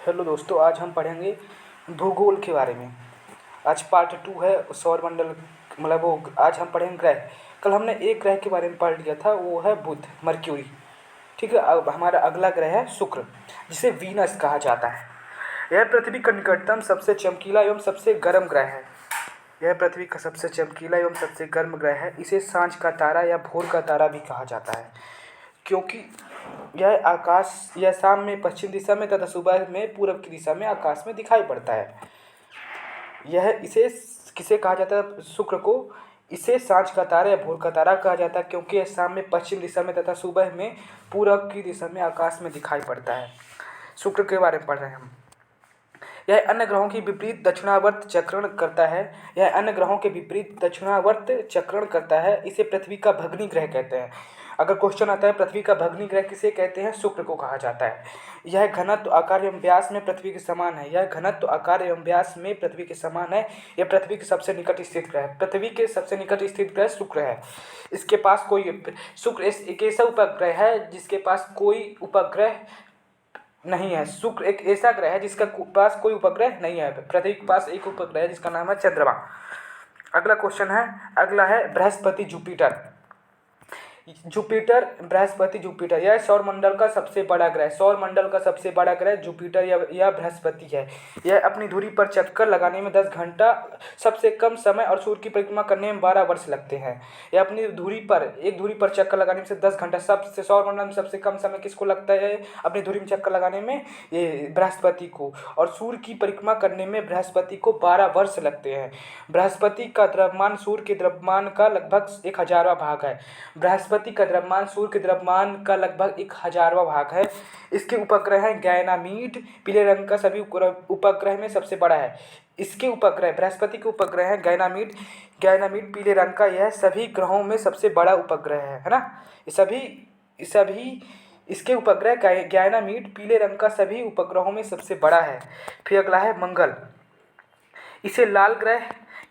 Hello दोस्तों, आज हम पढ़ेंगे भूगोल के बारे में। आज पार्ट 2 है सौरमंडल। मतलब वो आज हम पढ़ेंगे ग्रह। कल हमने एक ग्रह के बारे में पढ़ लिया था, वो है बुध, मर्क्यूरी। ठीक है, अब हमारा अगला ग्रह है शुक्र, जिसे वीनस कहा जाता है। यह पृथ्वी का निकटतम सबसे चमकीला एवं सबसे गर्म ग्रह है। यह पृथ्वी का सबसे चमकीला एवं सबसे गर्म ग्रह है। इसे सांझ का तारा या भोर का तारा भी कहा जाता है, क्योंकि यह शाम में पश्चिम दिशा में तथा सुबह में पूरब की दिशा में आकाश में दिखाई पड़ता है। यह इसे किसे कहा जाता है? शुक्र को इसे सांझ का तारा या भोर का तारा कहा जाता है, क्योंकि यह शाम में पश्चिम दिशा में तथा सुबह में पूरब की दिशा में आकाश में दिखाई पड़ता है। शुक्र के बारे में पढ़ रहे हैं हम। यह अन्य ग्रहों की विपरीत दक्षिणावर्त चक्रण करता है। इसे पृथ्वी का भग्नी ग्रह कहते हैं। अगर क्वेश्चन आता है पृथ्वी का भग्नी ग्रह किसे कहते हैं? शुक्र को कहा जाता है। यह घनत्व, आकार एवं व्यास में पृथ्वी के समान है। यह पृथ्वी के सबसे निकट स्थित ग्रह है। पृथ्वी के सबसे निकट स्थित ग्रह शुक्र है। इसके पास कोई शुक्र एक ऐसा उपग्रह है जिसके पास कोई उपग्रह नहीं है। शुक्र एक ऐसा ग्रह है जिसका पास कोई उपग्रह नहीं है। पृथ्वी के पास एक उपग्रह है जिसका नाम है चंद्रमा। अगला है बृहस्पति जुपिटर। यह सौरमंडल का सबसे बड़ा ग्रह जुपिटर या बृहस्पति है। यह अपनी धुरी पर चक्कर लगाने में 10 घंटा सबसे कम समय और सूर्य की परिक्रमा करने में 12 वर्ष लगते हैं। यह अपनी धुरी पर चक्कर लगाने में से 10 घंटा, सबसे सौरमंडल में सबसे कम समय किसको लगता है अपनी धुरी में चक्कर लगाने में? ये बृहस्पति को। और सूर्य की परिक्रमा करने में बृहस्पति को 12 वर्ष लगते हैं। बृहस्पति का द्रव्यमान सूर्य के द्रव्यमान का लगभग 1/1000वां भाग है। बृहस्पति का द्रव्यमान सूर्य के द्रव्यमान का लगभग 1/1000वां भाग है। इसके उपग्रह हैं गैनामीड, पीले रंग का सभी उपग्रह में सबसे बड़ा है। बृहस्पति के उपग्रह हैं गैनामीड पीले रंग का। यह सभी ग्रहों में सबसे बड़ा उपग्रह है ना। इसके उपग्रह गैनामीड पीले रंग का सभी उपग्रहों में सबसे बड़ा है। फिर अगला है मंगल। इसे लाल ग्रह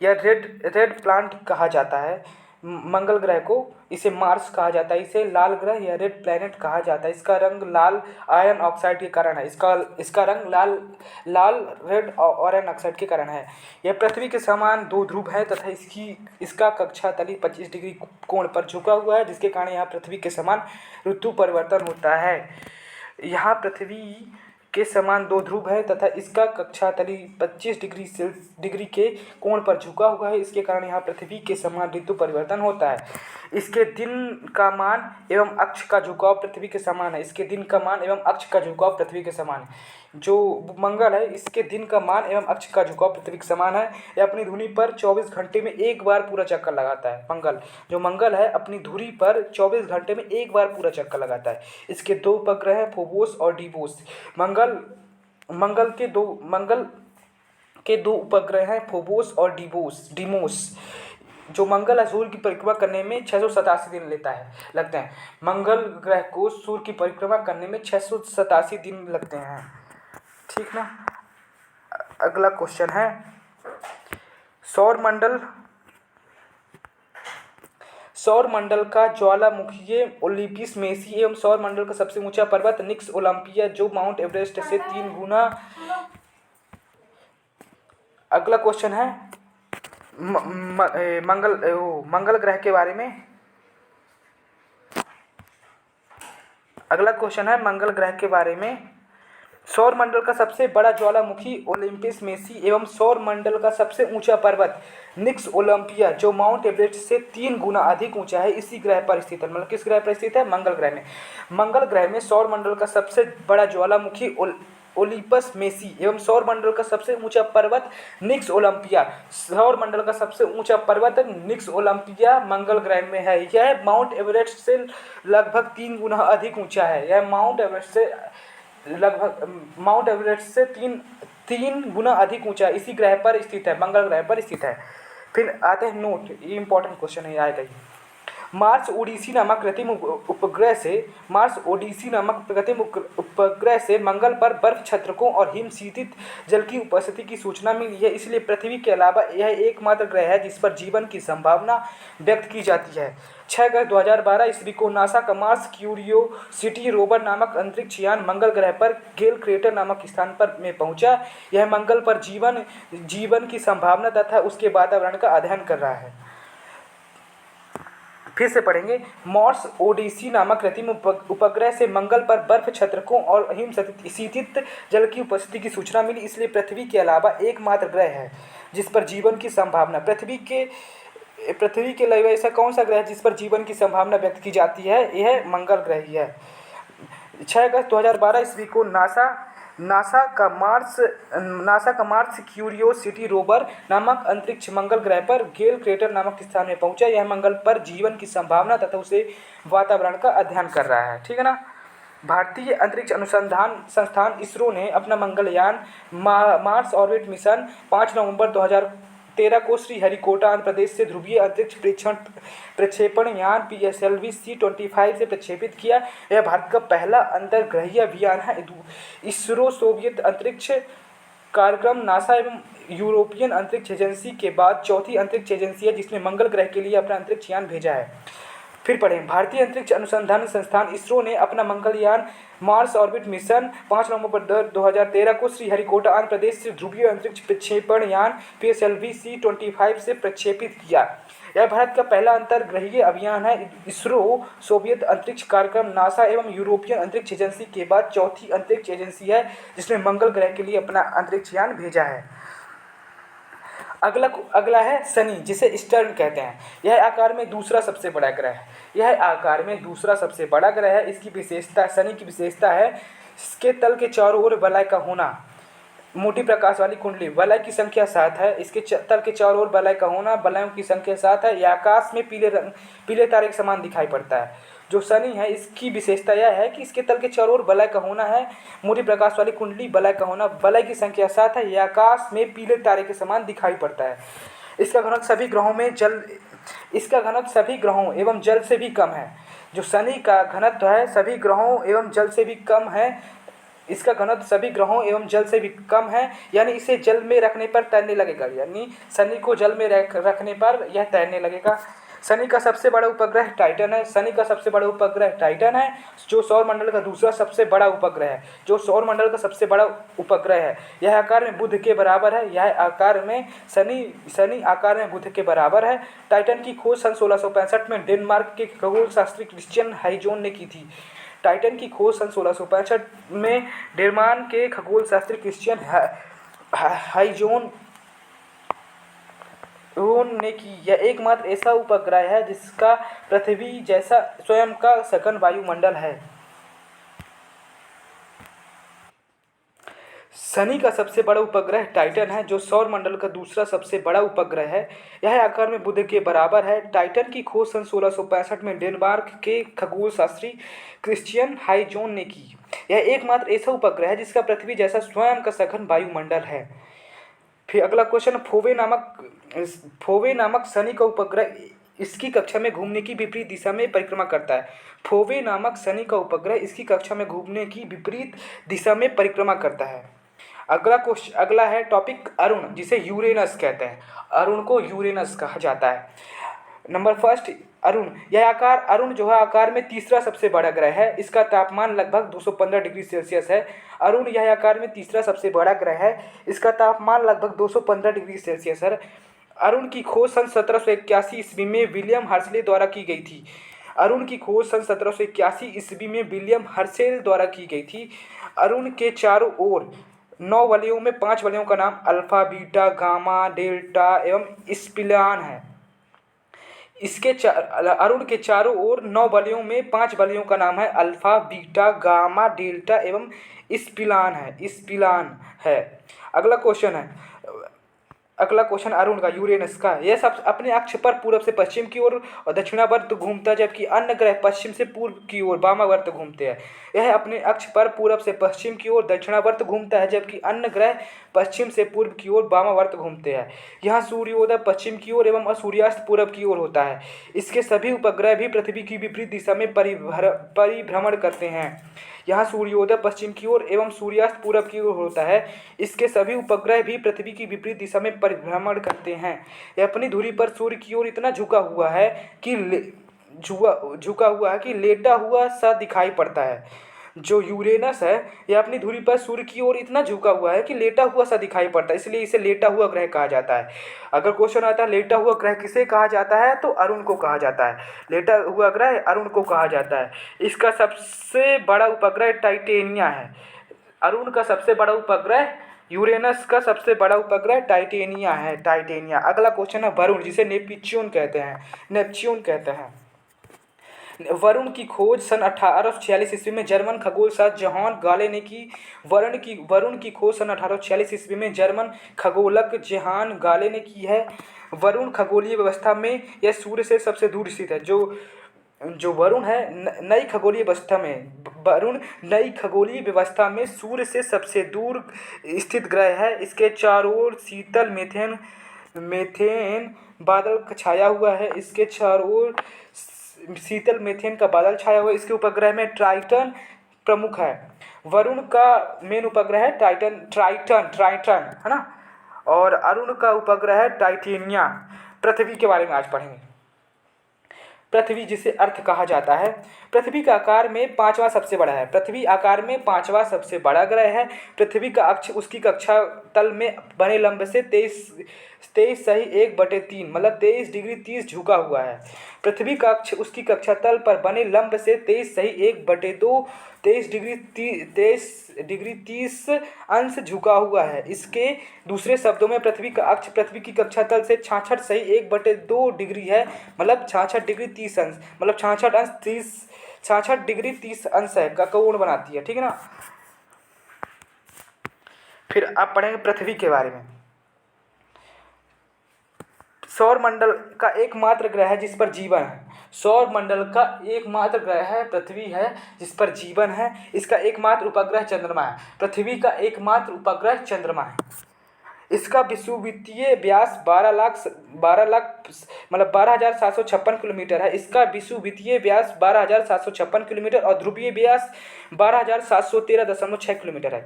या रेड प्लांट कहा जाता है। मंगल ग्रह को इसे मार्स कहा जाता है। इसे लाल ग्रह या रेड प्लैनेट कहा जाता है। इसका रंग लाल आयरन ऑक्साइड के कारण है। इसका रंग लाल रेड आयरन ऑक्साइड के कारण है। यह पृथ्वी के समान 2 ध्रुव है तथा इसका कक्षा तली 25 डिग्री कोण पर झुका हुआ है, जिसके कारण यहाँ पृथ्वी के समान ऋतु परिवर्तन होता है। यहाँ पृथ्वी के समान 2 ध्रुव है तथा इसका कक्षा तली 25 डिग्री के कोण पर झुका हुआ है। इसके कारण यहाँ पृथ्वी के समान ऋतु परिवर्तन होता है। इसके दिन का मान एवं अक्ष का झुकाव पृथ्वी के समान है। जो मंगल है, इसके दिन का मान एवं अक्ष का झुकाव पृथ्वी के समान है। यह अपनी धुरी पर 24 घंटे में एक बार पूरा चक्कर लगाता है। मंगल है अपनी धुरी पर 24 घंटे में एक बार पूरा चक्कर लगाता है। इसके 2 उपग्रह हैं, फोबोस और डीबोस। मंगल के 2 उपग्रह हैं, फोबोस और डीमोस। जो मंगल है सूर्य की परिक्रमा करने में 687 दिन लगते हैं। मंगल ग्रह को सूर्य की परिक्रमा करने में 687 दिन लगते हैं। ठीक ना। अगला क्वेश्चन है सौरमंडल का ज्वालामुखी ओलिंपस मेसी एवं सौरमंडल का सबसे ऊंचा पर्वत निक्स ओलंपिया, जो माउंट एवरेस्ट से 3 गुना। अगला क्वेश्चन है मंगल ग्रह के बारे में। सौरमंडल का सबसे बड़ा ज्वालामुखी ओलिंपस मेसी एवं सौरमंडल का सबसे ऊंचा पर्वत निक्स ओलंपिया, जो माउंट एवरेस्ट से 3 गुना अधिक ऊंचा है, इसी ग्रह पर स्थित है। मतलब किस ग्रह पर स्थित है? मंगल ग्रह में सौरमंडल का सबसे बड़ा ज्वालामुखी ओलिंपस मेसी एवं सौरमंडल का सबसे ऊंचा पर्वत निक्स ओलंपिया। सौरमंडल का सबसे ऊंचा पर्वत निक्स ओलंपिया मंगल ग्रह में है। यह माउंट एवरेस्ट से लगभग 3 गुना अधिक ऊंचा है। माउंट एवरेस्ट से तीन गुना अधिक ऊंचा इसी ग्रह पर स्थित है, मंगल ग्रह पर स्थित है। फिर आते हैं नोट, ये इंपॉर्टेंट क्वेश्चन है, आएगा ही। मार्स ओडिसी नामक कृत्रिम उपग्रह से मंगल पर बर्फ छत्रकों और हिम शीतित जल की उपस्थिति की सूचना मिली है। इसलिए पृथ्वी के अलावा यह एकमात्र ग्रह है जिस पर जीवन की संभावना व्यक्त की जाती है। 6 अगस्त 2012 ईस्वी को नासा का मार्स क्यूरियोसिटी रोवर नामक अंतरिक्ष यान मंगल ग्रह पर गेल क्रेटर नामक स्थान पर में पहुंचा। यह मंगल पर जीवन की संभावना तथा उसके वातावरण का अध्ययन कर रहा है। फिर से पढ़ेंगे। मार्स ओडिसी नामक कृत्रिम उपग्रह से मंगल पर बर्फ छत्रकों और हिम शीतित जल की उपस्थिति की सूचना मिली। इसलिए पृथ्वी के अलावा एकमात्र ग्रह है जिस पर जीवन की संभावना पृथ्वी के अलावा ऐसा कौन सा ग्रह है जिस पर जीवन की संभावना व्यक्त की जाती है? यह मंगल ग्रह ही है। 6 अगस्त 2012 ईस्वी को नासा का मार्स क्यूरियोसिटी रोवर नामक अंतरिक्ष मंगल ग्रह पर गेल क्रेटर नामक स्थान में पहुंचा। यह मंगल पर जीवन की संभावना तथा उसे वातावरण का अध्ययन कर रहा है। ठीक है ना। भारतीय अंतरिक्ष अनुसंधान संस्थान इसरो ने अपना मंगलयान मार्स ऑर्बिट मिशन 5 नवंबर 2013 को श्रीहरिकोटा आंध्र प्रदेश से ध्रुवीय अंतरिक्ष प्रक्षेपण यान PSLV-C-25 से प्रक्षेपित किया। यह भारत का पहला अंतर्ग्रहीय अभियान है। इसरो सोवियत अंतरिक्ष कार्यक्रम नासा एवं यूरोपियन अंतरिक्ष एजेंसी के बाद चौथी अंतरिक्ष एजेंसी है जिसने मंगल ग्रह के लिए अपना अंतरिक्ष यान भेजा है। फिर पढ़ें। भारतीय अंतरिक्ष अनुसंधान संस्थान इसरो ने अपना मंगलयान मार्स ऑर्बिट मिशन 5 नवंबर 2013 को श्रीहरिकोटा आंध्र प्रदेश से ध्रुवीय अंतरिक्ष प्रक्षेपण यान PSLV-C-25 से प्रक्षेपित किया। यह भारत का पहला अंतर्ग्रहीय अभियान है। इसरो सोवियत अंतरिक्ष कार्यक्रम नासा एवं यूरोपियन अंतरिक्ष एजेंसी के बाद चौथी अंतरिक्ष एजेंसी है जिसने मंगल ग्रह के लिए अपना अंतरिक्ष यान भेजा है। अगला है शनि, जिसे स्टर्न कहते हैं। यह आकार में दूसरा सबसे बड़ा ग्रह है। इसकी विशेषता, शनि की विशेषता है इसके तल के चारों ओर वलय का होना। मोटी प्रकाश वाली कुंडली, वलय की संख्या 7 है। इसके तल के चारों ओर वलय का होना, वलयों की संख्या 7 है। यह आकाश में पीले तारे के समान दिखाई पड़ता है। जो शनि है इसकी विशेषता यह है कि इसके तल के चारों ओर वलय का होना है, मोटी प्रकाश वाली कुंडली, वलय का होना, वलय की संख्या 7 है। यह आकाश में पीले तारे के समान दिखाई पड़ता है। इसका घनत्व सभी ग्रहों एवं जल से भी कम है। जो शनि का घनत्व है सभी ग्रहों एवं जल से भी कम है। इसका घनत्व सभी ग्रहों एवं जल से भी कम है, यानी इसे जल में रखने पर तैरने लगेगा। यानी शनि को जल में रखने पर यह तैरने लगेगा। शनि का सबसे बड़ा उपग्रह टाइटन है। जो सौरमंडल का दूसरा सबसे बड़ा उपग्रह है। यह आकार में बुध के बराबर है। शनि आकार में बुध के बराबर है। टाइटन की खोज सन 1665 में डेनमार्क के खगोलशास्त्री क्रिश्चियन हाइजोन ने की थी। टाइटन की खोज सन 1665 में डेनमार्क के खगोलशास्त्री क्रिश्चियन हाइजोन ने की। यह एकमात्र ऐसा उपग्रह है जिसका पृथ्वी जैसा स्वयं का सघन वायुमंडल है। शनि का सबसे बड़ा उपग्रह टाइटन है, जो सौरमंडल का दूसरा सबसे बड़ा उपग्रह है। यह आकार में बुध के बराबर है। टाइटन की खोज सन 1665 में डेनमार्क के खगोलशास्त्री क्रिश्चियन हाइजोन ने की। यह एकमात्र ऐसा उपग्रह है जिसका पृथ्वी जैसा स्वयं का सघन वायुमंडल है। फिर अगला क्वेश्चन, फोवे नामक शनि का उपग्रह इसकी कक्षा में घूमने की विपरीत दिशा में परिक्रमा करता है। फोवे नामक शनि का उपग्रह इसकी कक्षा में घूमने की विपरीत दिशा में परिक्रमा करता है। अगला है टॉपिक अरुण, जिसे यूरेनस कहते हैं। अरुण को यूरेनस कहा जाता है। नंबर फर्स्ट, अरुण जो है आकार में तीसरा सबसे बड़ा ग्रह है। इसका तापमान लगभग 215 डिग्री सेल्सियस है। अरुण यह आकार में तीसरा सबसे बड़ा ग्रह है। इसका तापमान लगभग 215 डिग्री सेल्सियस है। अरुण की खोज सन 1781 ईस्वी में विलियम हर्शले द्वारा की गई थी। अरुण के चारों ओर 9 वलयों में 5 वलयों का नाम अल्फा, बीटा, गामा, डेल्टा एवं स्पिलान है। अरुण के चारों ओर 9 वलयों में 5 वलयों का नाम है अल्फा, बीटा, गामा, डेल्टा एवं स्पिलान है। अगला क्वेश्चन है, अगला क्वेश्चन अरुण का, यूरेनस का। यह सब अपने अक्ष पर पूरब से पश्चिम की ओर और दक्षिणावर्त घूमता है, जबकि अन्य ग्रह पश्चिम से पूर्व की ओर वामावर्त घूमते हैं। यह अपने अक्ष पर पूरब से पश्चिम की ओर दक्षिणावर्त घूमता है, जबकि अन्य ग्रह पश्चिम से पूर्व की ओर वामावर्त घूमते हैं। यहाँ सूर्योदय पश्चिम की ओर एवं सूर्यास्त पूरब की ओर होता है। इसके सभी उपग्रह भी पृथ्वी की विपरीत दिशा में परिभ्रमण करते हैं। यहाँ सूर्योदय पश्चिम की ओर एवं सूर्यास्त पूरब की ओर होता है। इसके सभी उपग्रह भी पृथ्वी की विपरीत दिशा में परिभ्रमण करते हैं। यह अपनी धुरी पर सूर्य की ओर इतना झुका हुआ है कि लेटा हुआ सा दिखाई पड़ता है। जो यूरेनस है यह अपनी धुरी पर सूर्य की ओर इतना झुका हुआ है कि लेटा हुआ सा दिखाई पड़ता है, इसलिए इसे लेटा हुआ ग्रह कहा जाता है। अगर क्वेश्चन आता है लेटा हुआ ग्रह किसे कहा जाता है, तो अरुण को कहा जाता है। लेटा हुआ ग्रह अरुण को कहा जाता है। इसका सबसे बड़ा उपग्रह टाइटेनिया है। अरुण का सबसे बड़ा उपग्रह, यूरेनस का सबसे बड़ा उपग्रह टाइटेनिया है, टाइटेनिया। अगला क्वेश्चन है वरुण, जिसे नेपच्यून कहते हैं। वरुण की खोज सन 1846 ईस्वी में जर्मन खगोलशास्त्री जोहान गाले ने की। वरुण की खोज सन 1846 ईस्वी में जर्मन खगोलक जोहान गाले ने की है। वरुण खगोलीय व्यवस्था में यह सूर्य से सबसे दूर स्थित है। जो वरुण है नई खगोलीय व्यवस्था में सूर्य से सबसे दूर स्थित ग्रह है। इसके चारों ओर शीतल मेथेन बादल छाया हुआ है। इसके चारों ओर शीतल मेथेन का बादल छाया हुआ है। इसके उपग्रह में ट्राइटन प्रमुख है। वरुण का मेन उपग्रह है ट्राइटन है ना, और अरुण का उपग्रह है टाइटेनिया। पृथ्वी के बारे में आज पढ़ेंगे। पृथ्वी, जिसे अर्थ कहा जाता है, पृथ्वी का आकार में पांचवा सबसे बड़ा है। पृथ्वी आकार में पांचवा सबसे बड़ा ग्रह है। पृथ्वी का अक्ष उसकी कक्षा तल में बने लंब से 23.1/3 मतलब 23 डिग्री 30 झुका हुआ है। पृथ्वी का अक्ष उसकी कक्षा तल पर बने लंब से 23.1/2 23 डिग्री 30 अंश झुका हुआ है। इसके दूसरे शब्दों में पृथ्वी का अक्ष पृथ्वी की कक्षा तल से 66.1/2 डिग्री है, मतलब 66 डिग्री 30 अंश, मतलब 66 डिग्री 30 अंश है का कोण बनाती है, ठीक है ना। फिर आप पढ़ेंगे पृथ्वी के बारे में। सौर मंडल का एकमात्र ग्रह है जिस पर जीवन है। सौर मंडल का एकमात्र ग्रह है पृथ्वी है, जिस पर जीवन है। इसका एकमात्र उपग्रह चंद्रमा है। पृथ्वी का एकमात्र उपग्रह चंद्रमा है। इसका विषुवृत्तीय व्यास 12,756 किलोमीटर है। इसका विषुवृत्तीय व्यास 12,756 किलोमीटर और ध्रुवीय व्यास 12,713.6 किलोमीटर है।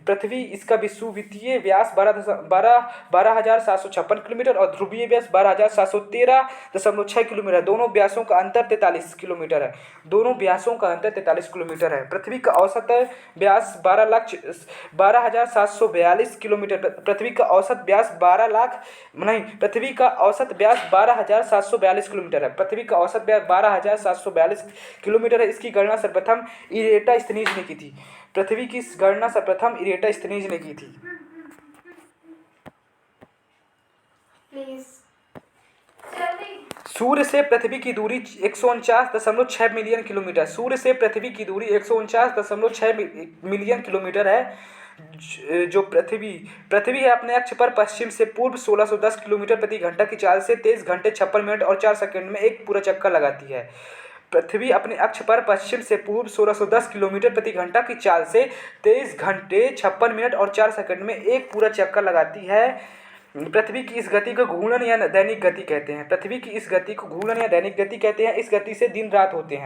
पृथ्वी, इसका विषुवृत्तीय व्यास 12,756 किलोमीटर और ध्रुवीय व्यास 12,713.6 किलोमीटर है। दोनों व्यासों का अंतर 43 किलोमीटर है। पृथ्वी का औसत व्यास 12,742 किलोमीटर। पृथ्वी का औसत व्यास 12,742 किलोमीटर है। पृथ्वी का औसत व्यास 12,742 किलोमीटर है। इसकी गणना सर्वप्रथम इरेटा स्थिनीज ने की थी। पृथ्वी की गणना सर्वप्रथम इरेटा स्थिनीज ने की थी। सूर्य से पृथ्वी की दूरी 149.6 मिलियन किलोमीटर। सूर्य से पृथ्वी की दूरी 149.6 मिलियन किलोमीटर है। जो पृथ्वी है अपने अक्ष पर पश्चिम से पूर्व 1610 किलोमीटर प्रति घंटा की चाल से 23 घंटे 56 मिनट और 4 सेकंड में एक पूरा चक्कर लगाती है। पृथ्वी अपने अक्ष पर पश्चिम से पूर्व 1610 किलोमीटर प्रति घंटा की चाल से 23 घंटे 56 मिनट और 4 सेकंड में एक पूरा चक्कर लगाती है। पृथ्वी की इस गति को घूर्णन या दैनिक गति कहते हैं। इस गति से दिन रात होते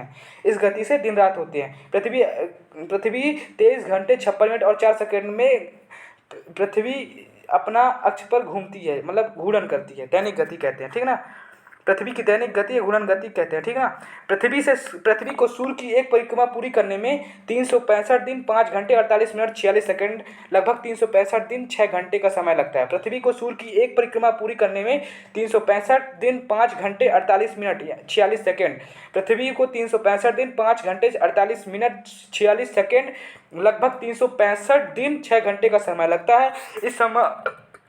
हैं। पृथ्वी 23 घंटे 56 मिनट और 4 सेकंड में पृथ्वी अपना अक्ष पर घूमती है, मतलब घूर्णन करती है, दैनिक गति कहते हैं, ठीक है ना। पृथ्वी की दैनिक गति या घूर्णन गति कहते हैं, ठीक है ना। पृथ्वी को सूर्य की एक परिक्रमा पूरी करने में 365 दिन 5 घंटे 48 मिनट 46 सेकंड, लगभग 365 दिन 6 घंटे का समय लगता है। पृथ्वी को सूर्य की एक परिक्रमा पूरी करने में 365 दिन 5 घंटे 48 मिनट 46 सेकंड, पृथ्वी को 365 दिन 5 घंटे 48 मिनट 46 सेकंड, लगभग 365 दिन 6 घंटे का समय लगता है। इस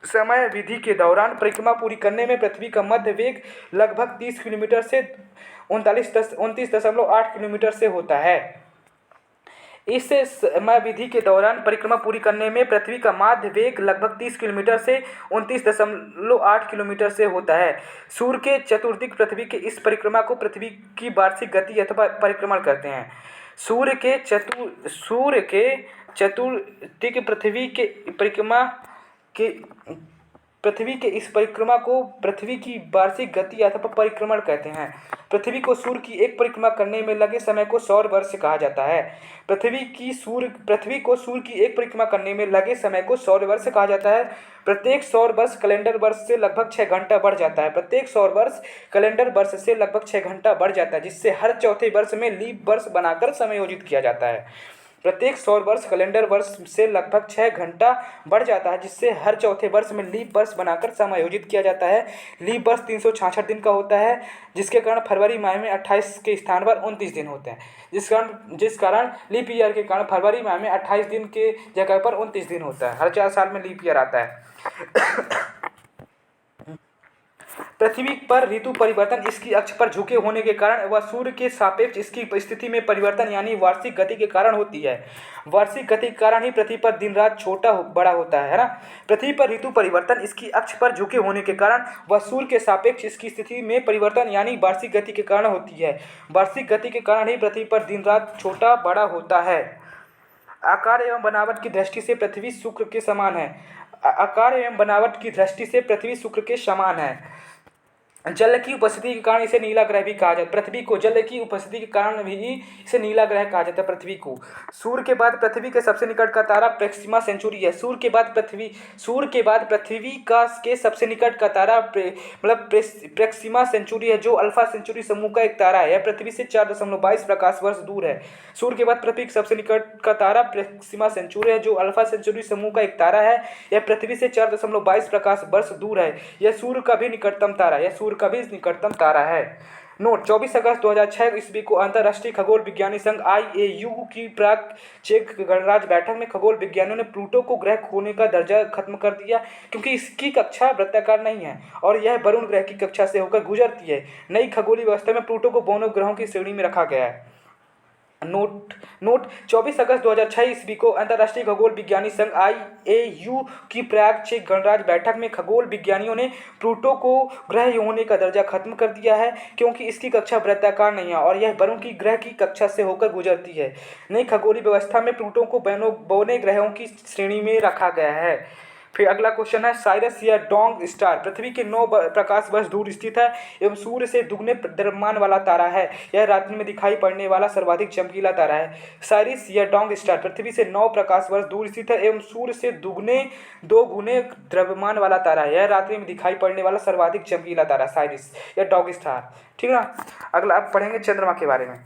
समय विधि के दौरान परिक्रमा पूरी करने में पृथ्वी का मध्य वेग लगभग 30 किलोमीटर से 29.8 किलोमीटर से होता है। इस समय विधि के दौरान परिक्रमा पूरी करने में पृथ्वी का माध्य वेग लगभग 30 किलोमीटर से 29.8 किलोमीटर से होता है। सूर्य के चतुर्दिक पृथ्वी के इस परिक्रमा को पृथ्वी की वार्षिक गति अथवा परिक्रमण कहते हैं। सूर्य के चतुर्दिक पृथ्वी के इस परिक्रमा को पृथ्वी की वार्षिक गति अथवा परिक्रमण कहते हैं। पृथ्वी को सूर्य की एक परिक्रमा करने में लगे समय को सौर वर्ष कहा जाता है। पृथ्वी को सूर्य की एक परिक्रमा करने में लगे समय को सौर वर्ष कहा जाता है। प्रत्येक सौर वर्ष कैलेंडर वर्ष से लगभग 6 घंटा बढ़ जाता है। जिससे हर चौथे वर्ष में लीप वर्ष बनाकर समायोजित किया जाता है। प्रत्येक सौर वर्ष कैलेंडर वर्ष से लगभग 6 घंटा बढ़ जाता है, जिससे हर चौथे वर्ष में लीप वर्ष बनाकर समायोजित किया जाता है। लीप वर्ष 366 दिन का होता है, जिसके कारण फरवरी माह में 28 के स्थान पर 29 दिन होते हैं। जिस कारण लीप ईयर के कारण फरवरी माह में 28 दिन के जगह पर 29 दिन होता है। हर 4 साल में लीप ईयर आता है। पृथ्वी पर ऋतु परिवर्तन इसकी अक्ष पर झुके होने के कारण व सूर्य के सापेक्ष इसकी स्थिति में परिवर्तन यानी वार्षिक गति के कारण होती है। वार्षिक गति के कारण ही पृथ्वी पर दिन रात छोटा बड़ा होता है ना। पृथ्वी पर ऋतु परिवर्तन इसकी अक्ष पर झुके होने के कारण व सूर्य के सापेक्ष इसकी स्थिति में परिवर्तन यानी वार्षिक गति के कारण होती है। वार्षिक गति के कारण ही पृथ्वी पर दिन रात छोटा बड़ा होता है। आकार एवं बनावट की दृष्टि से पृथ्वी शुक्र के समान है। आकार एवं बनावट की दृष्टि से पृथ्वी शुक्र के समान है। जल की उपस्थिति के कारण इसे नीला ग्रह भी कहा जाता है। पृथ्वी को जल की उपस्थिति के कारण भी इसे नीला ग्रह कहा जाता है। पृथ्वी को सूर्य के बाद पृथ्वी के सबसे निकट का तारा प्रेक्सिमा सेंचुरी है। सूर्य के बाद पृथ्वी के सबसे निकट का तारा प्रेक्सिमा सेंचुरी है, जो अल्फा सेंचुरी समूह का एक तारा है। यह पृथ्वी से 4.22 प्रकाश वर्ष दूर है। सूर्य के बाद पृथ्वी के सबसे निकट का तारा प्रेक्सिमा सेंचुरी है, जो अल्फा सेंचुरी समूह का एक तारा है। यह पृथ्वी से 4.22 प्रकाश वर्ष दूर है। यह सूर्य का भी निकटतम तारा है। नोट: 24 अगस्त 2006 ईस्वी को अंतर्राष्ट्रीय खगोल विज्ञानी संघ IAU की प्राक चेक गणराज्य बैठक में खगोल विज्ञानियों ने प्लूटो को ग्रह होने का दर्जा खत्म कर दिया, क्योंकि इसकी कक्षा वृत्ताकार नहीं है और यह वरुण ग्रह की कक्षा से होकर गुजरती है। नई खगोलीय व्यवस्था में प्लूटो को दोनों ग्रहों की श्रेणी में रखा गया है। नोट: 24 अगस्त 2006 ईस्वी को अंतर्राष्ट्रीय खगोल विज्ञानी संघ IAU की प्राग चेक गणराज्य बैठक में खगोल विज्ञानियों ने प्लूटो को ग्रह होने का दर्जा खत्म कर दिया है, क्योंकि इसकी कक्षा वृत्ताकार नहीं है और यह वरुण की ग्रह की कक्षा से होकर गुजरती है। नई खगोलीय व्यवस्था में प्लूटो को बौने ग्रहों की श्रेणी में रखा गया है। फिर अगला क्वेश्चन है, साइरस या डोंग स्टार पृथ्वी के 9 प्रकाश वर्ष दूर स्थित है एवं सूर्य से दुगने द्रव्यमान वाला तारा है। यह रात्रि में दिखाई पड़ने वाला सर्वाधिक चमकीला तारा है। साइरस या डोंग स्टार पृथ्वी से 9 प्रकाश वर्ष दूर स्थित है एवं सूर्य से 2 गुने द्रव्यमान वाला तारा है। यह रात्रि में दिखाई पड़ने वाला सर्वाधिक चमकीला तारा साइरस या डोंग स्टार। ठीक है ना। अगला अब पढ़ेंगे चंद्रमा के बारे में।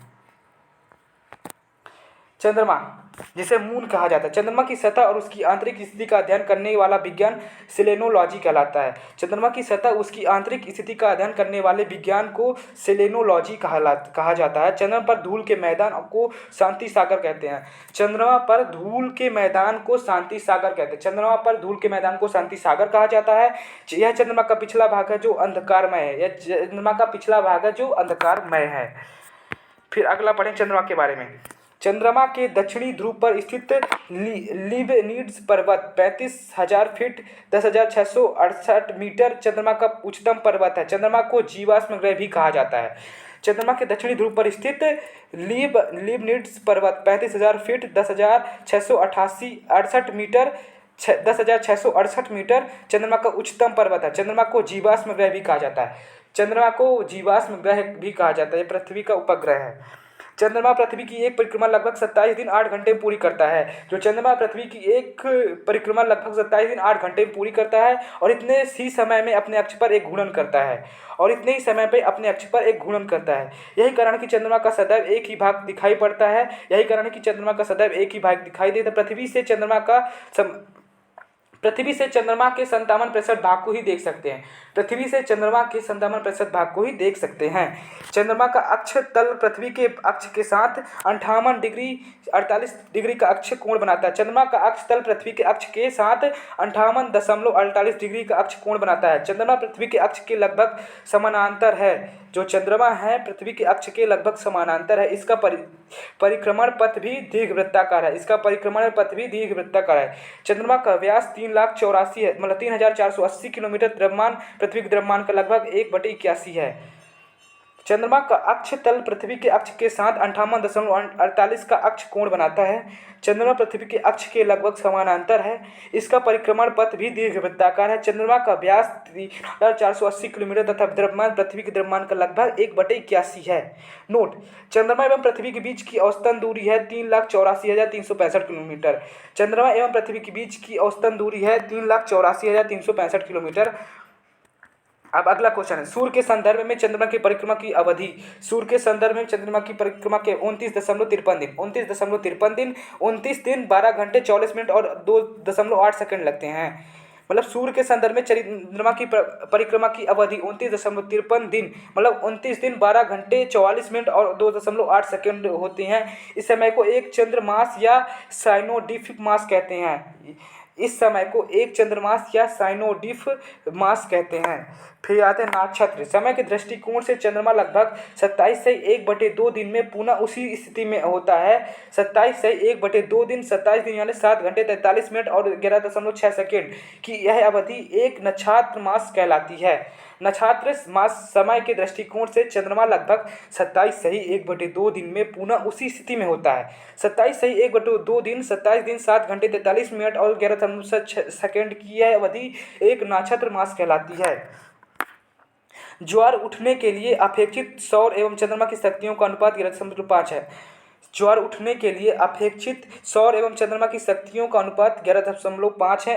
चंद्रमा, जिसे मून कहा जाता है, चंद्रमा की सतह और उसकी आंतरिक स्थिति का अध्ययन करने वाला विज्ञान सेलेनोलॉजी कहलाता है। चंद्रमा की सतह उसकी आंतरिक स्थिति का अध्ययन करने वाले विज्ञान को सेलेनोलॉजी कहा जाता है। चंद्रमा पर धूल के मैदान को शांति सागर कहते हैं। चंद्रमा पर धूल के मैदान को शांति सागर कहा जाता है। यह चंद्रमा का पिछला भाग है जो अंधकारमय है। फिर अगला पढ़ें चंद्रमा के बारे में। चंद्रमा के दक्षिणी ध्रुव पर स्थित लीबनिड्स पर्वत 35,000 फीट 10,668 मीटर चंद्रमा का उच्चतम पर्वत है। चंद्रमा को जीवाश्म ग्रह भी कहा जाता है। चंद्रमा के दक्षिणी ध्रुव पर स्थित लीबनिड्स पर्वत 35,000 फीट 10,668 मीटर 10,668 मीटर चंद्रमा का उच्चतम पर्वत है। चंद्रमा को जीवाश्म ग्रह भी कहा जाता है। पृथ्वी का उपग्रह है। चंद्रमा पृथ्वी की एक परिक्रमा लगभग 27 दिन 8 घंटे में पूरी करता है। पृथ्वी की एक परिक्रमा लगभग 27 दिन 8 घंटे में पूरी करता है और इतने ही समय में अपने अक्ष पर एक घूर्णन करता है। यही कारण है कि चंद्रमा का सदैव एक ही भाग दिखाई देता है। पृथ्वी से चंद्रमा के 57% भाग को ही देख सकते हैं। चंद्रमा का अक्ष तल पृथ्वी के अक्ष के साथ 58 डिग्री 48 डिग्री का अक्ष कोण बनाता है। चंद्रमा का अक्ष तल पृथ्वी के अक्ष के साथ 58.48 डिग्री का अक्ष कोण बनाता है। चंद्रमा पृथ्वी के अक्ष के लगभग समानांतर है। परिक्रमण पथ भी दीर्घवृत्ताकार है। इसका परिक्रमण पथ भी दीर्घवृत्ताकार है। चंद्रमा का व्यास 3,84,000 है, मतलब 3,480 किलोमीटर, द्रव्यमान पृथ्वी के द्रव्यमान का लगभग 1/81 है। चंद्रमा का अक्ष तल पृथ्वी के अक्ष के साथ 58.48 का अक्ष कोण बनाता है। चंद्रमा पृथ्वी के अक्ष के लगभग समानांतर है। इसका परिक्रमण पथ भी दीर्घवृत्ताकार है। चंद्रमा का व्यास 3,480 किलोमीटर तथा द्रव्यमान पृथ्वी के द्रव्यमान का लगभग 1/81 है। नोट: चंद्रमा एवं पृथ्वी के बीच की औसतन दूरी है 3,84,365 किलोमीटर। चंद्रमा एवं पृथ्वी के बीच की औसतन दूरी है 3,84,365 किलोमीटर। अब अगला क्वेश्चन है, सूर्य के संदर्भ में चंद्रमा की परिक्रमा की अवधि। सूर्य के संदर्भ में चंद्रमा की परिक्रमा के 29.53 दिन 29.53 दिन 29 दिन 12 घंटे 44 मिनट और 2.8 सेकंड लगते हैं। मतलब सूर्य के संदर्भ में चंद्रमा की परिक्रमा की अवधि 29.53 दिन, मतलब 29 दिन 12 घंटे 44 मिनट और 2.8 सेकंड होती हैं। इस समय को एक चंद्रमास या साइनोडिफिक मास कहते हैं। इस समय को एक चंद्रमास या साइनोडिफ मास कहते हैं। फिर आते हैं नक्षत्र। समय के दृष्टिकोण से चंद्रमा लगभग 27 से 1/2 दिन में पुनः उसी स्थिति में होता है। 27 से 1/2 दिन 27 दिन यानी 7 घंटे 43 मिनट और 11.6 सेकेंड की यह अवधि एक नक्षत्र मास कहलाती है। नक्षत्र मास समय के दृष्टिकोण से चंद्रमा लगभग 27 से 1/2 दिन में पुनः उसी स्थिति में होता है। 27 से 1/2 दिन 27 दिन 7 घंटे 43 मिनट और 11.6 सेकेंड की यह अवधि एक नक्षत्र मास कहलाती है। ज्वार उठने के लिए अपेक्षित सौर एवं चंद्रमा की शक्तियों का अनुपात 11.5 है। ज्वार उठने के लिए अपेक्षित सौर एवं चंद्रमा की शक्तियों का अनुपात 11.5 है।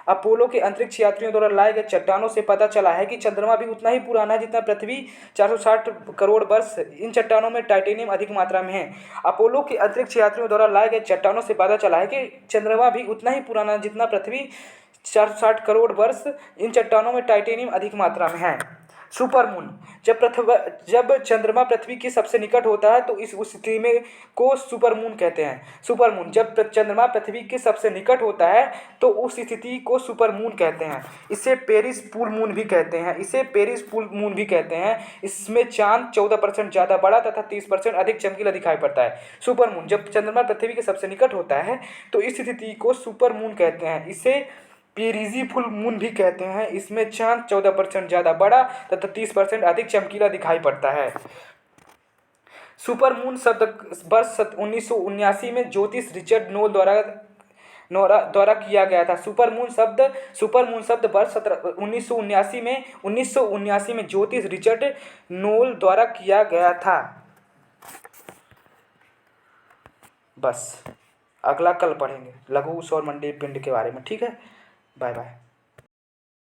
अपोलो के अंतरिक्ष यात्रियों द्वारा लाए गए चट्टानों से पता चला है कि चंद्रमा भी उतना ही पुराना है जितना पृथ्वी, 460 करोड़ वर्ष। इन चट्टानों में टाइटेनियम अधिक मात्रा में है। अपोलो के अंतरिक्ष यात्रियों द्वारा लाए गए चट्टानों से पता चला है कि चंद्रमा भी उतना ही पुराना है जितना पृथ्वी, 460 करोड़ वर्ष। इन चट्टानों में टाइटेनियम अधिक मात्रा में है। सुपरमून: जब चंद्रमा पृथ्वी के सबसे निकट होता है तो उस स्थिति में को सुपरमून कहते हैं। सुपरमून: जब चंद्रमा पृथ्वी के सबसे निकट होता है तो उस स्थिति को सुपरमून कहते हैं। इसे पेरिस फुल मून भी कहते हैं। इसमें चांद 14% ज़्यादा बड़ा तथा 30% अधिक चमकीला दिखाई पड़ता है। सुपरमून: जब चंद्रमा पृथ्वी के सबसे निकट होता है तो इस स्थिति को सुपरमून कहते हैं। इसे पेरिजी फुल मून भी कहते हैं। इसमें चांद 14% ज़्यादा बड़ा तथा 30% अधिक चमकीला दिखाई पड़ता है। सुपरमून शब्द वर्ष 1979 में ज्योतिष रिचर्ड नोल द्वारा किया गया था। सुपरमून शब्द वर्ष 1979 में ज्योतिष रिचर्ड नोल द्वारा किया गया था। बस अगला कल पढ़ेंगे लघु सौरमंडलीय पिंड के बारे में। ठीक है, बाय बाय।